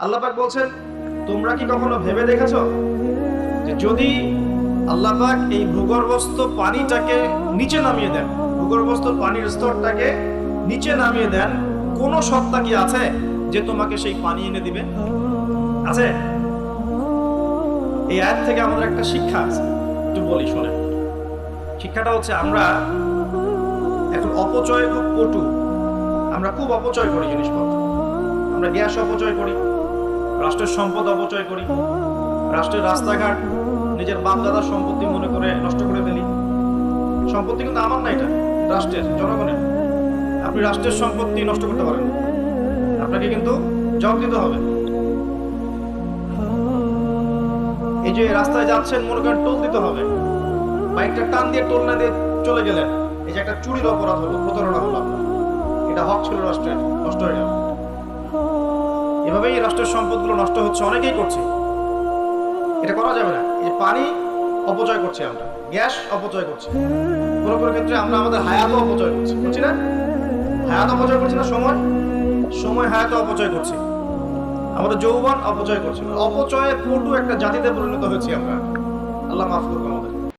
আল্লাহ পাক বলছেন, তোমরা কি কখনো ভেবে দেখেছো যে যদি আল্লাহ পাক এই ভূগর্ভস্থ পানিটাকে নিচে নামিয়ে দেন, ভূগর্ভস্থ পানির স্তরটাকে নিচে নামিয়ে দেন, কোন সত্তা কি আছে যে তোমাকে সেই পানি এনে দিবে? আছে? এই আয়াত থেকে আমাদের একটা শিক্ষা আছে, একটু বলি শোনেন। শিক্ষাটা হচ্ছে, আমরা এখন অপচয় খুব পটু, আমরা খুব অপচয় করি জিনিসপত্র। আমরা গ্যাস অপচয় করি, রাষ্ট্রের সম্পদ অপচয় করি, রাষ্ট্রের রাস্তাঘাট নিজের বাপ দাদার সম্পত্তি মনে করে নষ্ট করে ফেলি। সম্পত্তি কিন্তু আমার না, এটা রাষ্ট্রের, জনগণের। আপনি রাষ্ট্রের সম্পত্তি নষ্ট করতে পারেন না, আপনাকে কিন্তু জবাব দিতে হবে। এই যে রাস্তায় যাচ্ছেন, মনে করেন টোল দিতে হবে, বাইকটা টান দিয়ে টোল না দিয়ে চলে গেলেন, এই যে একটা চুরির অপরাধ হলো, প্রতারণা হলো আপনার, এটা হক ছিল রাষ্ট্রের, নষ্ট হয়ে গেল। এভাবেই রাষ্ট্রের সম্পদগুলো নষ্ট হচ্ছে, অনেকেই করছে। এটা করা যাবে না। এই পানি অপচয় করছি আমরা, গ্যাস অপচয় করছি, কোনো কোনো ক্ষেত্রে আমরা আমাদের হায়াতও অপচয় করছি না? হায়াত অপচয় করছি না, সময় হায়াত অপচয় করছি, আমাদের যৌবন অপচয় করছি। অপচয়ে পটু একটা জাতিতে পরিণত হয়েছি আমরা। আল্লাহ মাফ করুন।